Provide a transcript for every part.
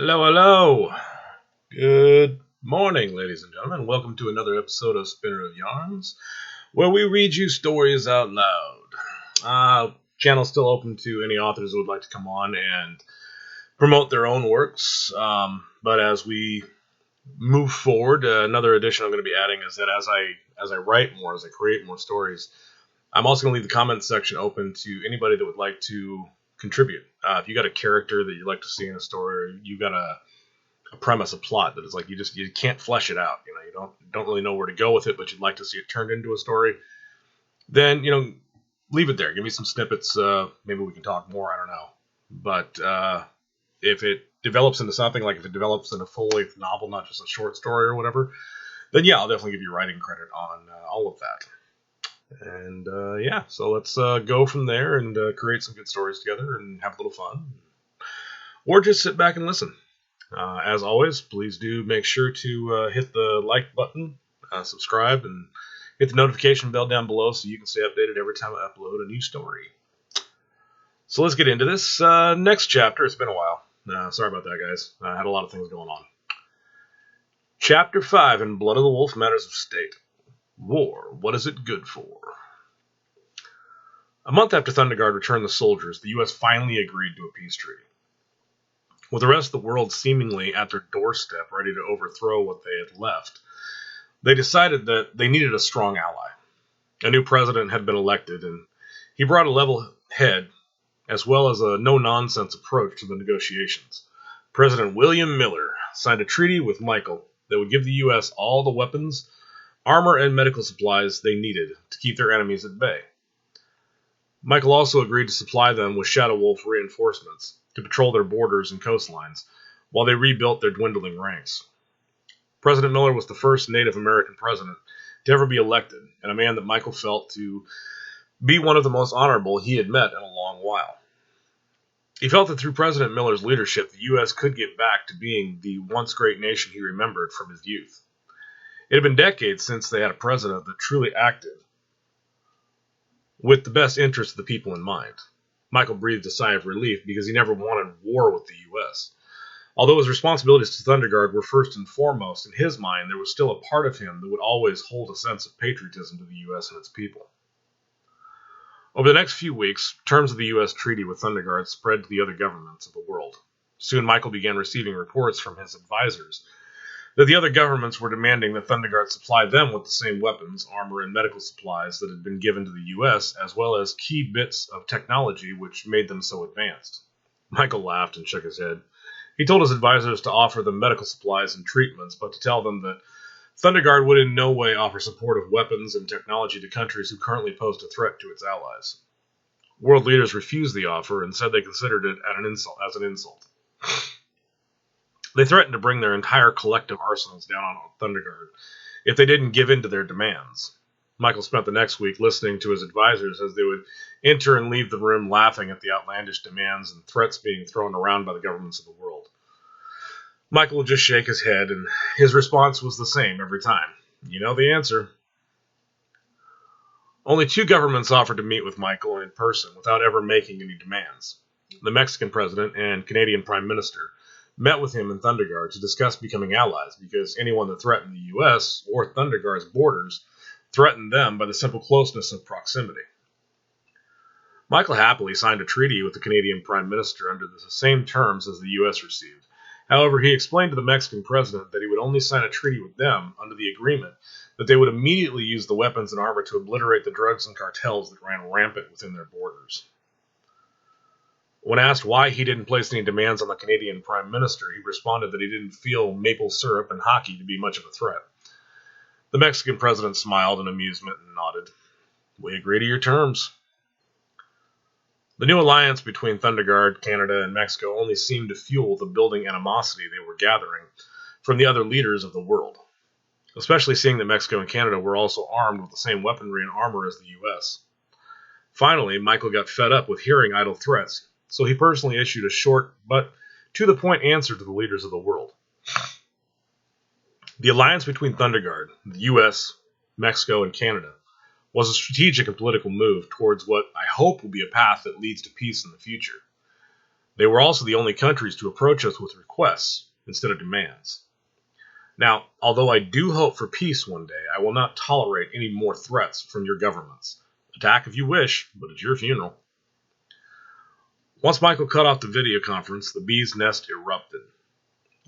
Hello, hello. Good morning, ladies and gentlemen. Welcome to another episode of Spinner of Yarns, where we read you stories out loud. Channel's still open to any authors who would like to come on and promote their own works. But as we move forward, another addition I'm going to be adding is that as I write more, as I create more stories, I'm also going to leave the comments section open to anybody that would like to contribute. If you got a character that you'd like to see in a story, or you got a premise, a plot that is like you can't flesh it out. You don't really know where to go with it, but you'd like to see it turned into a story. Then leave it there. Give me some snippets. Maybe we can talk more. I don't know. But if it develops into something, like if it develops into a full-length novel, not just a short story or whatever, then yeah, I'll definitely give you writing credit on all of that. And so let's go from there and create some good stories together and have a little fun. Or just sit back and listen. As always, please do make sure to hit the like button, subscribe, and hit the notification bell down below so you can stay updated every time I upload a new story. So let's get into this next chapter. It's been a while. Sorry about that, guys. I had a lot of things going on. Chapter 5 in Blood of the Wolf, Matters of State. War, what is it good for? A month after Thunderguard returned the soldiers, the U.S. finally agreed to a peace treaty. With the rest of the world seemingly at their doorstep, ready to overthrow what they had left, they decided that they needed a strong ally. A new president had been elected, and he brought a level head, as well as a no-nonsense approach to the negotiations. President William Miller signed a treaty with Michael that would give the U.S. all the weapons, armor, and medical supplies they needed to keep their enemies at bay. Michael also agreed to supply them with Shadow Wolf reinforcements to patrol their borders and coastlines while they rebuilt their dwindling ranks. President Miller was the first Native American president to ever be elected, and a man that Michael felt to be one of the most honorable he had met in a long while. He felt that through President Miller's leadership, the U.S. could get back to being the once great nation he remembered from his youth. It had been decades since they had a president that truly acted with the best interests of the people in mind. Michael breathed a sigh of relief because he never wanted war with the U.S. Although his responsibilities to Thunderguard were first and foremost, in his mind there was still a part of him that would always hold a sense of patriotism to the U.S. and its people. Over the next few weeks, terms of the U.S. treaty with Thunderguard spread to the other governments of the world. Soon Michael began receiving reports from his advisors that the other governments were demanding that Thunderguard supply them with the same weapons, armor, and medical supplies that had been given to the U.S., as well as key bits of technology which made them so advanced. Michael laughed and shook his head. He told his advisors to offer them medical supplies and treatments, but to tell them that Thunderguard would in no way offer support of weapons and technology to countries who currently posed a threat to its allies. World leaders refused the offer and said they considered it as an insult. They threatened to bring their entire collective arsenals down on Thunderguard if they didn't give in to their demands. Michael spent the next week listening to his advisors as they would enter and leave the room laughing at the outlandish demands and threats being thrown around by the governments of the world. Michael would just shake his head, and his response was the same every time. You know the answer. Only two governments offered to meet with Michael in person without ever making any demands. The Mexican president and Canadian prime minister met with him in Thunderguard to discuss becoming allies, because anyone that threatened the U.S. or Thunderguard's borders threatened them by the simple closeness of proximity. Michael happily signed a treaty with the Canadian prime minister under the same terms as the U.S. received. However, he explained to the Mexican president that he would only sign a treaty with them under the agreement that they would immediately use the weapons and armor to obliterate the drugs and cartels that ran rampant within their borders. When asked why he didn't place any demands on the Canadian Prime Minister, he responded that he didn't feel maple syrup and hockey to be much of a threat. The Mexican president smiled in amusement and nodded. We agree to your terms. The new alliance between Thunderguard, Canada, and Mexico only seemed to fuel the building animosity they were gathering from the other leaders of the world, especially seeing that Mexico and Canada were also armed with the same weaponry and armor as the U.S. Finally, Michael got fed up with hearing idle threats, so he personally issued a short but to-the-point answer to the leaders of the world. The alliance between Thunderguard, the U.S., Mexico, and Canada was a strategic and political move towards what I hope will be a path that leads to peace in the future. They were also the only countries to approach us with requests instead of demands. Now, although I do hope for peace one day, I will not tolerate any more threats from your governments. Attack if you wish, but it's your funeral. Once Michael cut off the video conference, the bee's nest erupted.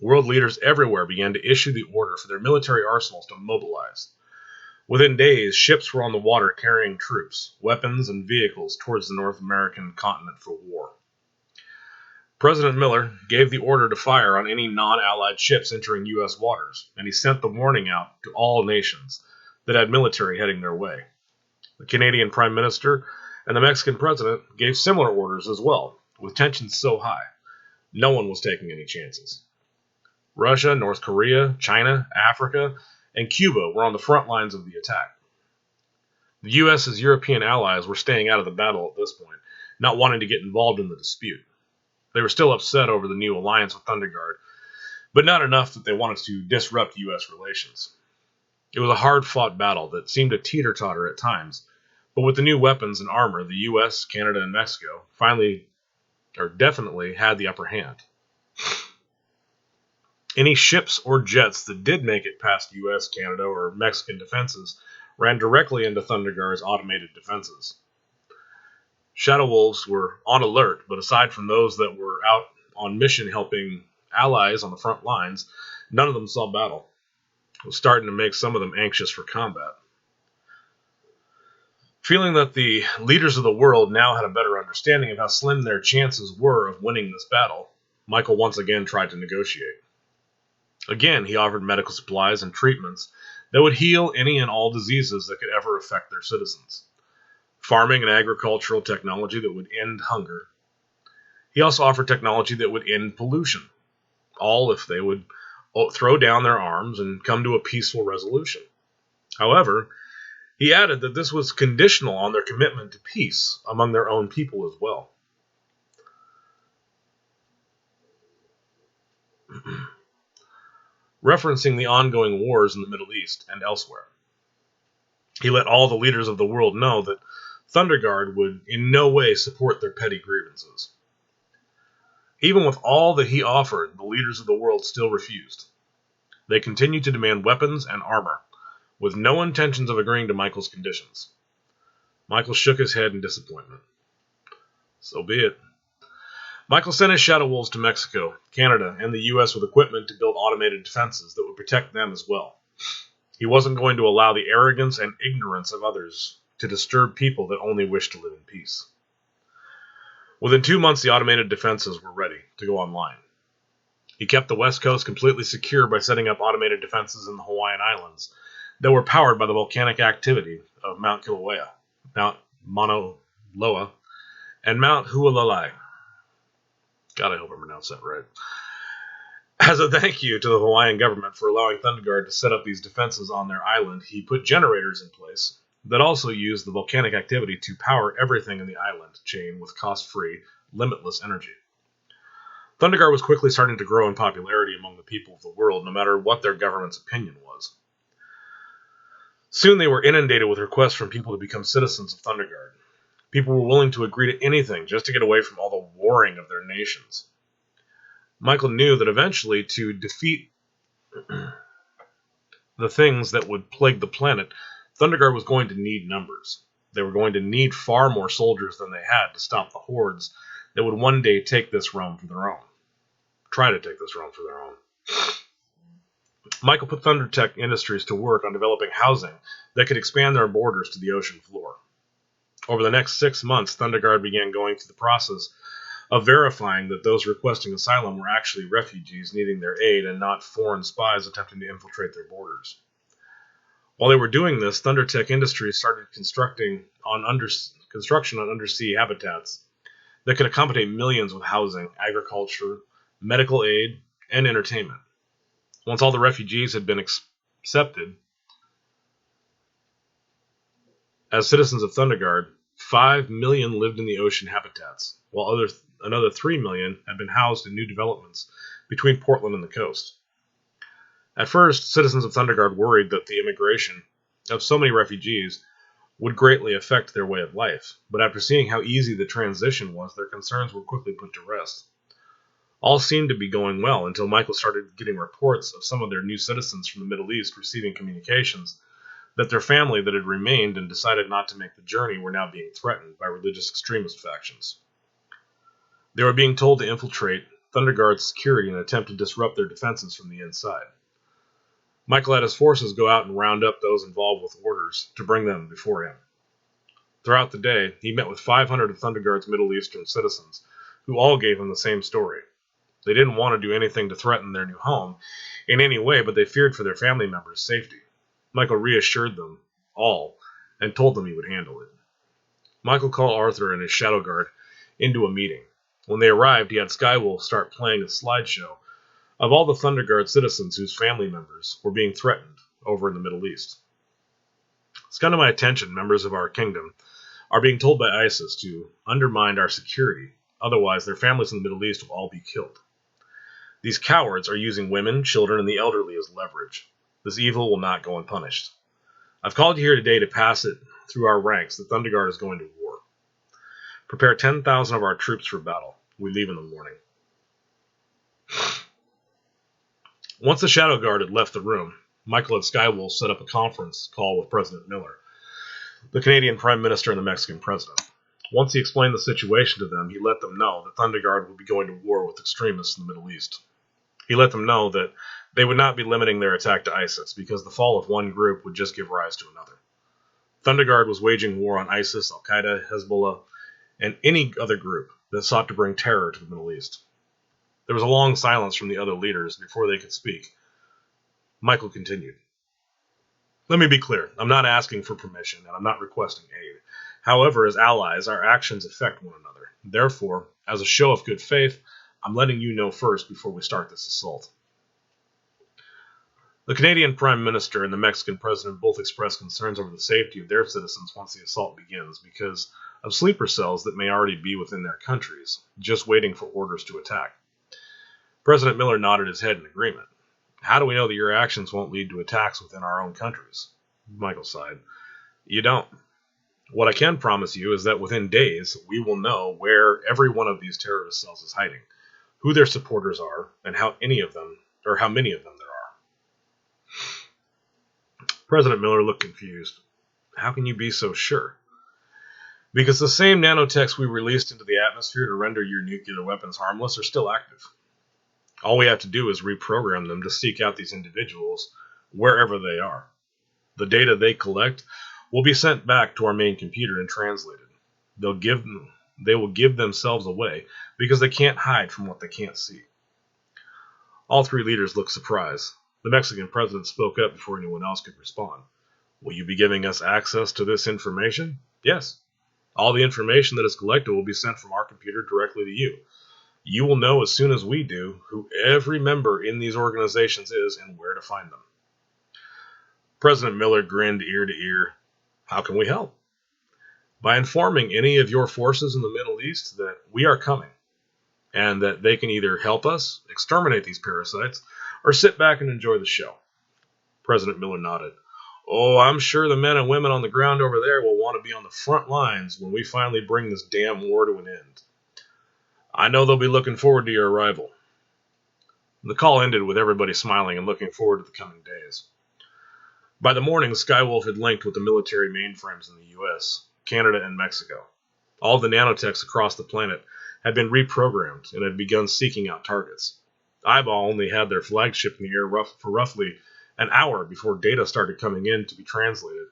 World leaders everywhere began to issue the order for their military arsenals to mobilize. Within days, ships were on the water carrying troops, weapons, and vehicles towards the North American continent for war. President Miller gave the order to fire on any non-Allied ships entering U.S. waters, and he sent the warning out to all nations that had military heading their way. The Canadian Prime Minister and the Mexican President gave similar orders as well, with tensions so high, no one was taking any chances. Russia, North Korea, China, Africa, and Cuba were on the front lines of the attack. The U.S.'s European allies were staying out of the battle at this point, not wanting to get involved in the dispute. They were still upset over the new alliance with Thunderguard, but not enough that they wanted to disrupt U.S. relations. It was a hard-fought battle that seemed to teeter-totter at times, but with the new weapons and armor, the U.S., Canada, and Mexico definitely had the upper hand. Any ships or jets that did make it past U.S., Canada, or Mexican defenses ran directly into Thunderguard's automated defenses. Shadow Wolves were on alert, but aside from those that were out on mission helping allies on the front lines, none of them saw battle. It was starting to make some of them anxious for combat. Feeling that the leaders of the world now had a better understanding of how slim their chances were of winning this battle, Michael once again tried to negotiate. Again, he offered medical supplies and treatments that would heal any and all diseases that could ever affect their citizens. Farming and agricultural technology that would end hunger. He also offered technology that would end pollution, all if they would throw down their arms and come to a peaceful resolution. However, he added that this was conditional on their commitment to peace among their own people as well. Referencing the ongoing wars in the Middle East and elsewhere, he let all the leaders of the world know that Thunderguard would in no way support their petty grievances. Even with all that he offered, the leaders of the world still refused. They continued to demand weapons and armor, with no intentions of agreeing to Michael's conditions. Michael shook his head in disappointment. So be it. Michael sent his Shadow Wolves to Mexico, Canada, and the U.S. with equipment to build automated defenses that would protect them as well. He wasn't going to allow the arrogance and ignorance of others to disturb people that only wish to live in peace. Within 2 months, the automated defenses were ready to go online. He kept the West Coast completely secure by setting up automated defenses in the Hawaiian Islands that were powered by the volcanic activity of Mount Kilauea, Mount Mauna Loa, and Mount Hualalai. God, I hope I pronounced that right. As a thank you to the Hawaiian government for allowing Thunderguard to set up these defenses on their island, he put generators in place that also used the volcanic activity to power everything in the island chain with cost-free, limitless energy. Thunderguard was quickly starting to grow in popularity among the people of the world, no matter what their government's opinion was. Soon they were inundated with requests from people to become citizens of Thunderguard. People were willing to agree to anything just to get away from all the warring of their nations. Michael knew that eventually, to defeat the things that would plague the planet, Thunderguard was going to need numbers. They were going to need far more soldiers than they had to stop the hordes that would one day take this realm for their own. Try to take this realm for their own. Michael put Thundertech Industries to work on developing housing that could expand their borders to the ocean floor. Over the next 6 months, Thunderguard began going through the process of verifying that those requesting asylum were actually refugees needing their aid and not foreign spies attempting to infiltrate their borders. While they were doing this, Thundertech Industries started construction on undersea habitats that could accommodate millions with housing, agriculture, medical aid, and entertainment. Once all the refugees had been accepted as citizens of Thunderguard, 5 million lived in the ocean habitats, while another 3 million had been housed in new developments between Portland and the coast. At first, citizens of Thunderguard worried that the immigration of so many refugees would greatly affect their way of life, but after seeing how easy the transition was, their concerns were quickly put to rest. All seemed to be going well until Michael started getting reports of some of their new citizens from the Middle East receiving communications that their family that had remained and decided not to make the journey were now being threatened by religious extremist factions. They were being told to infiltrate Thunderguard's security and attempt to disrupt their defenses from the inside. Michael had his forces go out and round up those involved with orders to bring them before him. Throughout the day, he met with 500 of Thunderguard's Middle Eastern citizens, who all gave him the same story. They didn't want to do anything to threaten their new home in any way, but they feared for their family members' safety. Michael reassured them all and told them he would handle it. Michael called Arthur and his shadow guard into a meeting. When they arrived, he had Skywolf start playing a slideshow of all the Thunderguard citizens whose family members were being threatened over in the Middle East. It's come to my attention, members of our kingdom are being told by ISIS to undermine our security, otherwise their families in the Middle East will all be killed. These cowards are using women, children, and the elderly as leverage. This evil will not go unpunished. I've called you here today to pass it through our ranks that Thunderguard is going to war. Prepare 10,000 of our troops for battle. We leave in the morning. Once the Shadow Guard had left the room, Michael and Skywolf set up a conference call with President Miller, the Canadian Prime Minister and the Mexican President. Once he explained the situation to them, he let them know that Thunderguard would be going to war with extremists in the Middle East. He let them know that they would not be limiting their attack to ISIS, because the fall of one group would just give rise to another. Thunderguard was waging war on ISIS, Al-Qaeda, Hezbollah, and any other group that sought to bring terror to the Middle East. There was a long silence from the other leaders before they could speak. Michael continued. Let me be clear. I'm not asking for permission, and I'm not requesting aid. However, as allies, our actions affect one another. Therefore, as a show of good faith, I'm letting you know first before we start this assault. The Canadian Prime Minister and the Mexican President both expressed concerns over the safety of their citizens once the assault begins because of sleeper cells that may already be within their countries, just waiting for orders to attack. President Miller nodded his head in agreement. How do we know that your actions won't lead to attacks within our own countries? Michael sighed. You don't. What I can promise you is that within days, we will know where every one of these terrorist cells is hiding, who their supporters are, and how many of them there are. President Miller looked confused. How can you be so sure? Because the same nanotechs we released into the atmosphere to render your nuclear weapons harmless are still active. All we have to do is reprogram them to seek out these individuals wherever they are. The data they collect will be sent back to our main computer and translated. They will give themselves away because they can't hide from what they can't see. All three leaders looked surprised. The Mexican president spoke up before anyone else could respond. Will you be giving us access to this information? Yes. All the information that is collected will be sent from our computer directly to you. You will know as soon as we do who every member in these organizations is and where to find them. President Miller grinned ear to ear. How can we help? By informing any of your forces in the Middle East that we are coming, and that they can either help us exterminate these parasites or sit back and enjoy the show. President Miller nodded. Oh, I'm sure the men and women on the ground over there will want to be on the front lines when we finally bring this damn war to an end. I know they'll be looking forward to your arrival. The call ended with everybody smiling and looking forward to the coming days. By the morning, Skywolf had linked with the military mainframes in the US, Canada, and Mexico. All the nanotechs across the planet had been reprogrammed and had begun seeking out targets. Eyeball only had their flagship in the air for roughly an hour before data started coming in to be translated,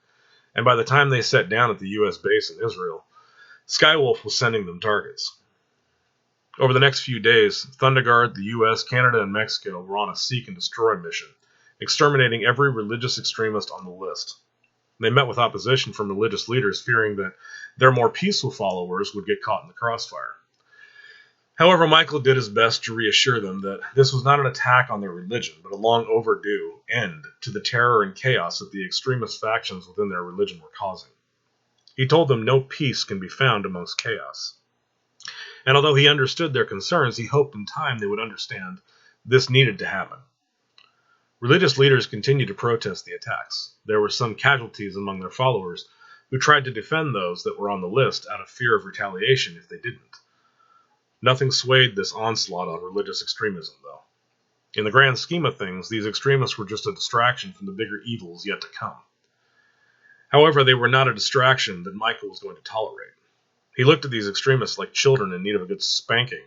and by the time they set down at the US base in Israel, Skywolf was sending them targets. Over the next few days, Thunderguard, the US, Canada, and Mexico were on a seek and destroy mission, exterminating every religious extremist on the list. They met with opposition from religious leaders, fearing that their more peaceful followers would get caught in the crossfire. However, Michael did his best to reassure them that this was not an attack on their religion, but a long overdue end to the terror and chaos that the extremist factions within their religion were causing. He told them no peace can be found amongst chaos. And although he understood their concerns, he hoped in time they would understand this needed to happen. Religious leaders continued to protest the attacks. There were some casualties among their followers who tried to defend those that were on the list out of fear of retaliation if they didn't. Nothing swayed this onslaught on religious extremism, though. In the grand scheme of things, these extremists were just a distraction from the bigger evils yet to come. However, they were not a distraction that Michael was going to tolerate. He looked at these extremists like children in need of a good spanking,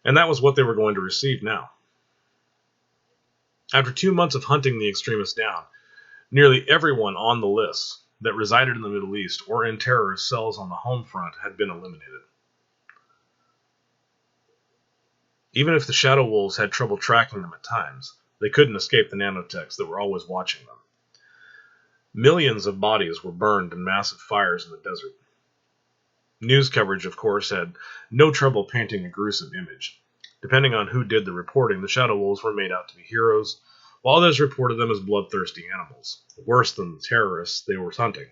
and that was what they were going to receive now. After 2 months of hunting the extremists down, nearly everyone on the list that resided in the Middle East or in terrorist cells on the home front had been eliminated. Even if the Shadow Wolves had trouble tracking them at times, they couldn't escape the nanotechs that were always watching them. Millions of bodies were burned in massive fires in the desert. News coverage, of course, had no trouble painting a gruesome image. Depending on who did the reporting, the Shadow Wolves were made out to be heroes, while others reported them as bloodthirsty animals, worse than the terrorists they were hunting.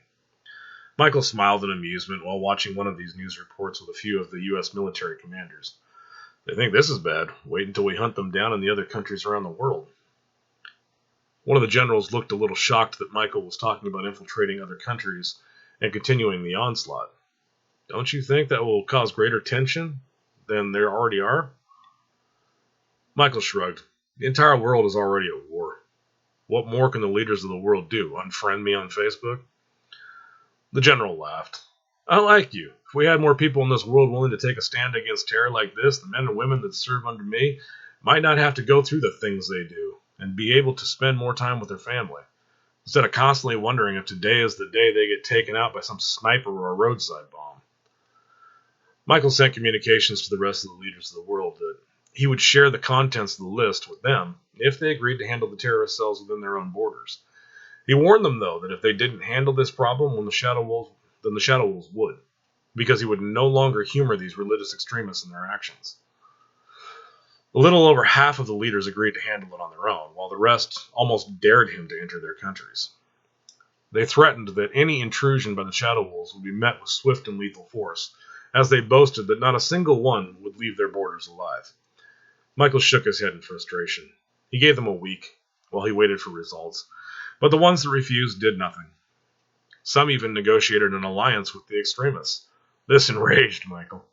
Michael smiled in amusement while watching one of these news reports with a few of the U.S. military commanders. They think this is bad. Wait until we hunt them down in the other countries around the world. One of the generals looked a little shocked that Michael was talking about infiltrating other countries and continuing the onslaught. Don't you think that will cause greater tension than there already are? Michael shrugged. The entire world is already at war. What more can the leaders of the world do? Unfriend me on Facebook? The general laughed. I like you. If we had more people in this world willing to take a stand against terror like this, the men and women that serve under me might not have to go through the things they do, and be able to spend more time with their family, instead of constantly wondering if today is the day they get taken out by some sniper or a roadside bomb. Michael sent communications to the rest of the leaders of the world that he would share the contents of the list with them if they agreed to handle the terrorist cells within their own borders. He warned them, though, that if they didn't handle this problem, then the Shadow Wolves would, because he would no longer humor these religious extremists in their actions. A little over half of the leaders agreed to handle it on their own, while the rest almost dared him to enter their countries. They threatened that any intrusion by the Shadow Wolves would be met with swift and lethal force, as they boasted that not a single one would leave their borders alive. Michael shook his head in frustration. He gave them a week, while he waited for results, but the ones that refused did nothing. Some even negotiated an alliance with the extremists. This enraged Michael.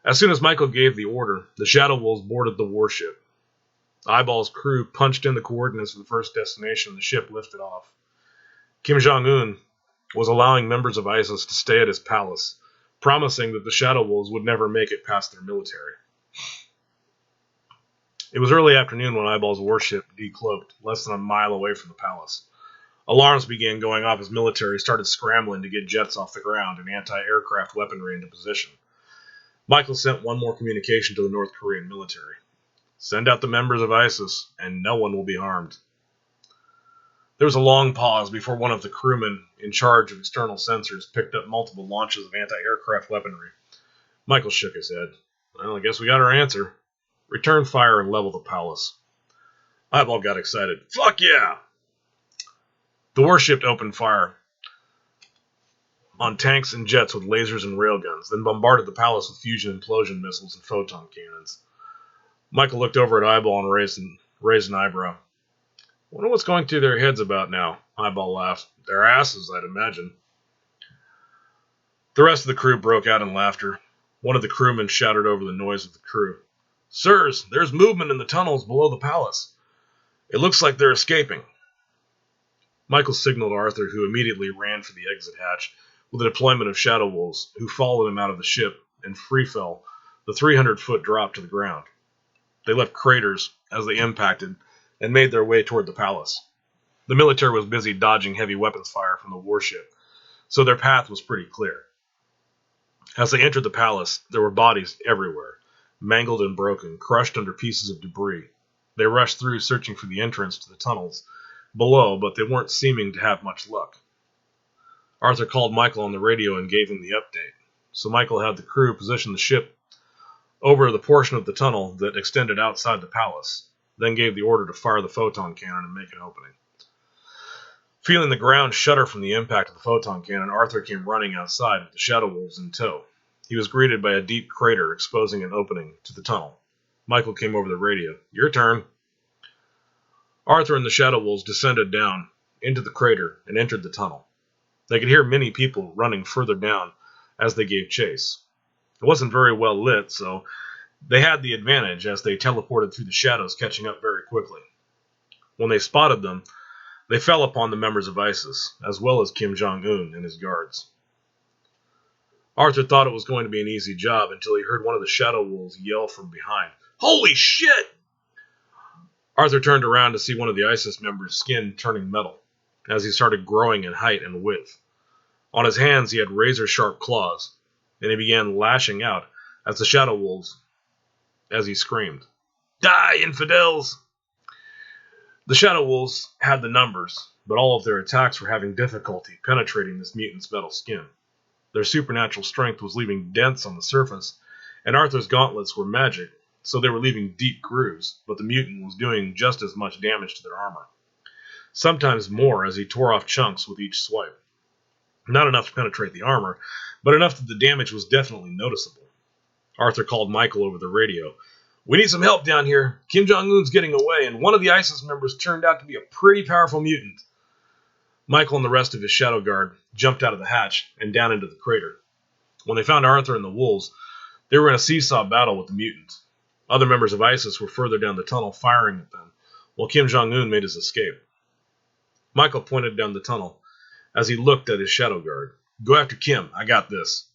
As soon as Michael gave the order, the Shadow Wolves boarded the warship. Eyeball's crew punched in the coordinates of the first destination and the ship lifted off. Kim Jong-un was allowing members of ISIS to stay at his palace, promising that the Shadow Wolves would never make it past their military. It was early afternoon when Eyeball's warship decloaked, less than a mile away from the palace. Alarms began going off as military started scrambling to get jets off the ground and anti-aircraft weaponry into position. Michael sent one more communication to the North Korean military. Send out the members of ISIS, and no one will be harmed. There was a long pause before one of the crewmen in charge of external sensors picked up multiple launches of anti-aircraft weaponry. Michael shook his head. Well, I guess we got our answer. Return fire and level the palace. Eyeball got excited. Fuck yeah! The warship opened fire on tanks and jets with lasers and railguns, then bombarded the palace with fusion implosion missiles and photon cannons. Michael looked over at Eyeball and raised an eyebrow. Wonder what's going through their heads about now. Eyeball laughed. Their asses, I'd imagine. The rest of the crew broke out in laughter. One of the crewmen shouted over the noise of the crew. Sirs, there's movement in the tunnels below the palace. It looks like they're escaping. Michael signaled Arthur, who immediately ran for the exit hatch with a deployment of Shadow Wolves, who followed him out of the ship and free fell the 300-foot drop to the ground. They left craters as they impacted and made their way toward the palace. The military was busy dodging heavy weapons fire from the warship, so their path was pretty clear. As they entered the palace, there were bodies everywhere, mangled and broken, crushed under pieces of debris. They rushed through searching for the entrance to the tunnels below, but they weren't seeming to have much luck. Arthur called Michael on the radio and gave him the update, so Michael had the crew position the ship over the portion of the tunnel that extended outside the palace, then gave the order to fire the photon cannon and make an opening. Feeling the ground shudder from the impact of the photon cannon, Arthur came running outside with the Shadow Wolves in tow. He was greeted by a deep crater exposing an opening to the tunnel. Michael came over the radio. Your turn. Arthur and the Shadow Wolves descended down into the crater and entered the tunnel. They could hear many people running further down as they gave chase. It wasn't very well lit, so they had the advantage as they teleported through the shadows, catching up very quickly. When they spotted them, they fell upon the members of ISIS, as well as Kim Jong-un and his guards. Arthur thought it was going to be an easy job until he heard one of the Shadow Wolves yell from behind, "Holy shit!" Arthur turned around to see one of the ISIS members' skin turning metal, as he started growing in height and width. On his hands he had razor-sharp claws, and he began lashing out at the Shadow Wolves as he screamed, "Die, infidels!" The Shadow Wolves had the numbers, but all of their attacks were having difficulty penetrating this mutant's metal skin. Their supernatural strength was leaving dents on the surface, and Arthur's gauntlets were magic, so they were leaving deep grooves, but the mutant was doing just as much damage to their armor. Sometimes more as he tore off chunks with each swipe. Not enough to penetrate the armor, but enough that the damage was definitely noticeable. Arthur called Michael over the radio. "We need some help down here. Kim Jong-un's getting away, and one of the ISIS members turned out to be a pretty powerful mutant." Michael and the rest of his shadow guard jumped out of the hatch and down into the crater. When they found Arthur and the wolves, they were in a seesaw battle with the mutant. Other members of ISIS were further down the tunnel firing at them, while Kim Jong-un made his escape. Michael pointed down the tunnel as he looked at his shadow guard. "Go after Kim, I got this."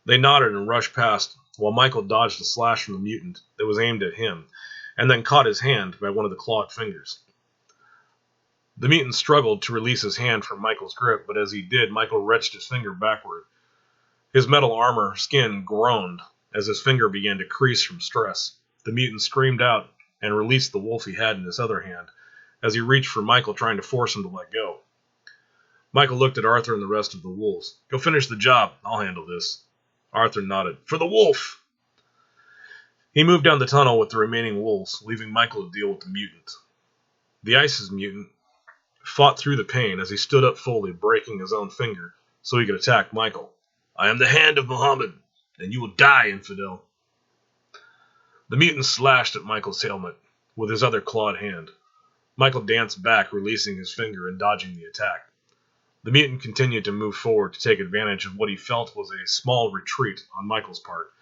They nodded and rushed past, while Michael dodged a slash from the mutant that was aimed at him, and then caught his hand by one of the clawed fingers. The mutant struggled to release his hand from Michael's grip, but as he did, Michael wrenched his finger backward. His metal armor skin groaned as his finger began to crease from stress. The mutant screamed out and released the wolf he had in his other hand as he reached for Michael, trying to force him to let go. Michael looked at Arthur and the rest of the wolves. "Go finish the job. I'll handle this." Arthur nodded. "For the wolf!" He moved down the tunnel with the remaining wolves, leaving Michael to deal with the mutant. The ISIS mutant fought through the pain as he stood up fully, breaking his own finger so he could attack Michael. "I am the hand of Muhammad, and you will die, infidel." The mutant slashed at Michael's helmet with his other clawed hand. Michael danced back, releasing his finger and dodging the attack. The mutant continued to move forward to take advantage of what he felt was a small retreat on Michael's part,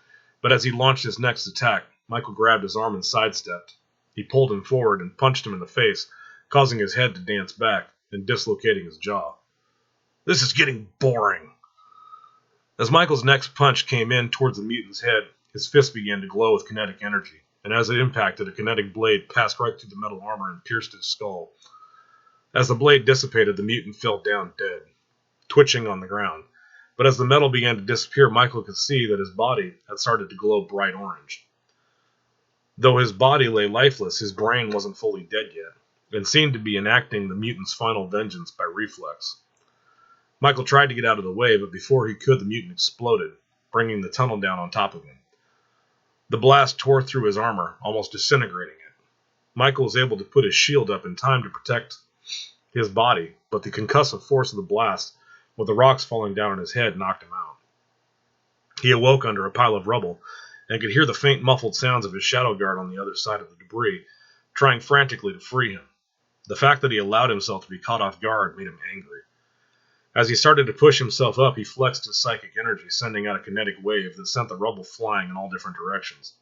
but as he launched his next attack, Michael grabbed his arm and sidestepped. He pulled him forward and punched him in the face, causing his head to dance back and dislocating his jaw. "This is getting boring." As Michael's next punch came in towards the mutant's head, his fist began to glow with kinetic energy, and as it impacted, a kinetic blade passed right through the metal armor and pierced his skull. As the blade dissipated, the mutant fell down dead, twitching on the ground. But as the metal began to disappear, Michael could see that his body had started to glow bright orange. Though his body lay lifeless, his brain wasn't fully dead yet, and seemed to be enacting the mutant's final vengeance by reflex. Michael tried to get out of the way, but before he could, the mutant exploded, bringing the tunnel down on top of him. The blast tore through his armor, almost disintegrating it. Michael was able to put his shield up in time to protect his body, but the concussive force of the blast, with the rocks falling down on his head, knocked him out. He awoke under a pile of rubble, and could hear the faint muffled sounds of his shadow guard on the other side of the debris, trying frantically to free him. The fact that he allowed himself to be caught off guard made him angry. As he started to push himself up, he flexed his psychic energy, sending out a kinetic wave that sent the rubble flying in all different directions.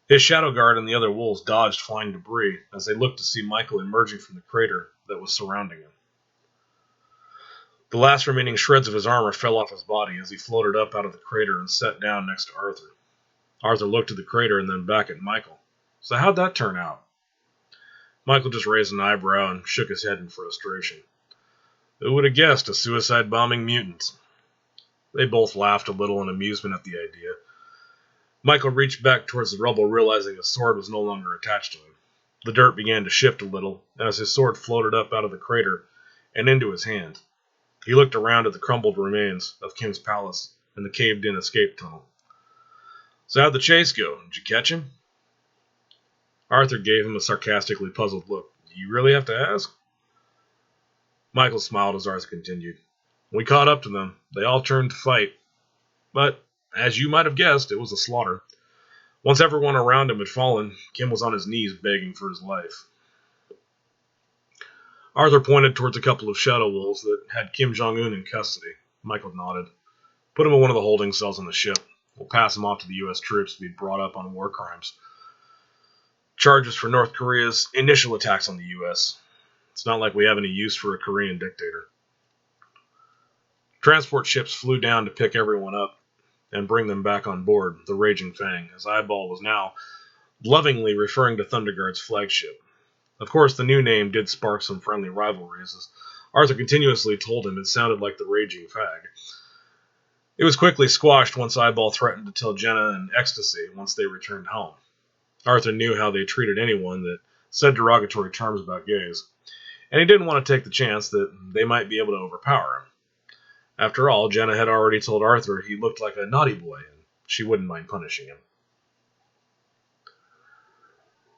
His shadow guard and the other wolves dodged flying debris as they looked to see Michael emerging from the crater that was surrounding him. The last remaining shreds of his armor fell off his body as he floated up out of the crater and sat down next to Arthur. Arthur looked at the crater and then back at Michael. "So how'd that turn out?" Michael just raised an eyebrow and shook his head in frustration. "Who would have guessed a suicide-bombing mutant?" They both laughed a little in amusement at the idea. Michael reached back towards the rubble, realizing his sword was no longer attached to him. The dirt began to shift a little as his sword floated up out of the crater and into his hand. He looked around at the crumbled remains of Kim's palace and the caved-in escape tunnel. "So how'd the chase go? Did you catch him?" Arthur gave him a sarcastically puzzled look. "Do you really have to ask?" Michael smiled as Arthur continued. "We caught up to them. They all turned to fight. But, as you might have guessed, it was a slaughter. Once everyone around him had fallen, Kim was on his knees begging for his life." Arthur pointed towards a couple of shadow wolves that had Kim Jong-un in custody. Michael nodded. Put him in one of the holding cells on the ship. We'll pass him off to the U.S. troops to be brought up on war crimes. Charges for North Korea's initial attacks on the U.S. It's not like we have any use for a Korean dictator. Transport ships flew down to pick everyone up and bring them back on board the Raging Fang, as Eyeball was now lovingly referring to Thunderguard's flagship. Of course, the new name did spark some friendly rivalries, as Arthur continuously told him it sounded like the Raging Fag. It was quickly squashed once Eyeball threatened to tell Jenna and Ecstasy once they returned home. Arthur knew how they treated anyone that said derogatory terms about gays, and he didn't want to take the chance that they might be able to overpower him. After all, Jenna had already told Arthur he looked like a naughty boy, and she wouldn't mind punishing him.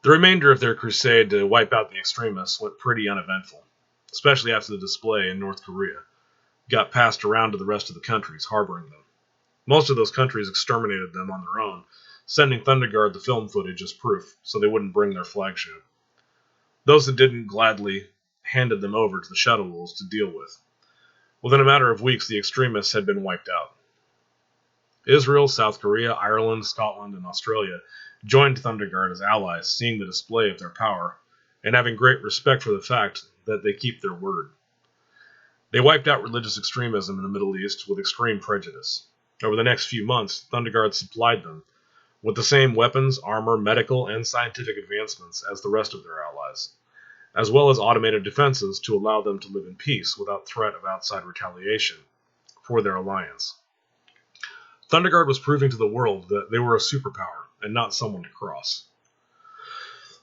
The remainder of their crusade to wipe out the extremists went pretty uneventful, especially after the display in North Korea got passed around to the rest of the countries harboring them. Most of those countries exterminated them on their own, sending Thunderguard the film footage as proof so they wouldn't bring their flagship. Those that didn't gladly handed them over to the Shadow Wolves to deal with. Within a matter of weeks, the extremists had been wiped out. Israel, South Korea, Ireland, Scotland, and Australia joined Thunderguard as allies, seeing the display of their power and having great respect for the fact that they keep their word. They wiped out religious extremism in the Middle East with extreme prejudice. Over the next few months, Thunderguard supplied them with the same weapons, armor, medical, and scientific advancements as the rest of their allies, as well as automated defenses to allow them to live in peace without threat of outside retaliation for their alliance. Thunderguard was proving to the world that they were a superpower and not someone to cross.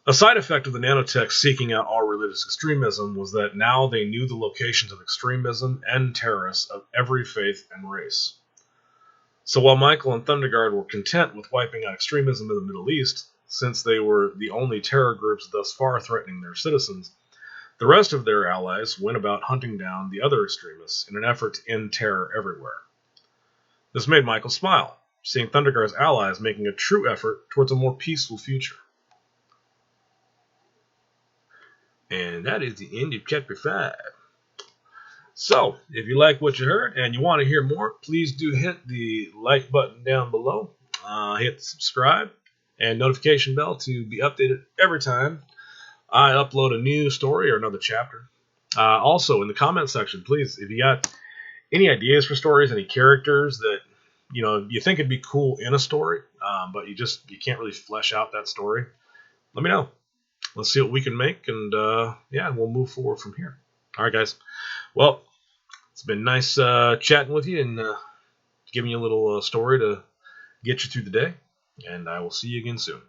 A side effect of the nanotech seeking out all religious extremism was that now they knew the locations of extremism and terrorists of every faith and race. So while Michael and Thunderguard were content with wiping out extremism in the Middle East, since they were the only terror groups thus far threatening their citizens, the rest of their allies went about hunting down the other extremists in an effort to end terror everywhere. This made Michael smile, seeing Thunderguard's allies making a true effort towards a more peaceful future. And that is the end of Chapter 5. So, if you like what you heard and you want to hear more, please do hit the like button down below, hit the subscribe and notification bell to be updated every time I upload a new story or another chapter. Also, in the comment section, please, if you got any ideas for stories, any characters that you think would be cool in a story, but you can't really flesh out that story, let me know. Let's see what we can make, and we'll move forward from here. All right, guys. Well, it's been nice chatting with you and giving you a little story to get you through the day, and I will see you again soon.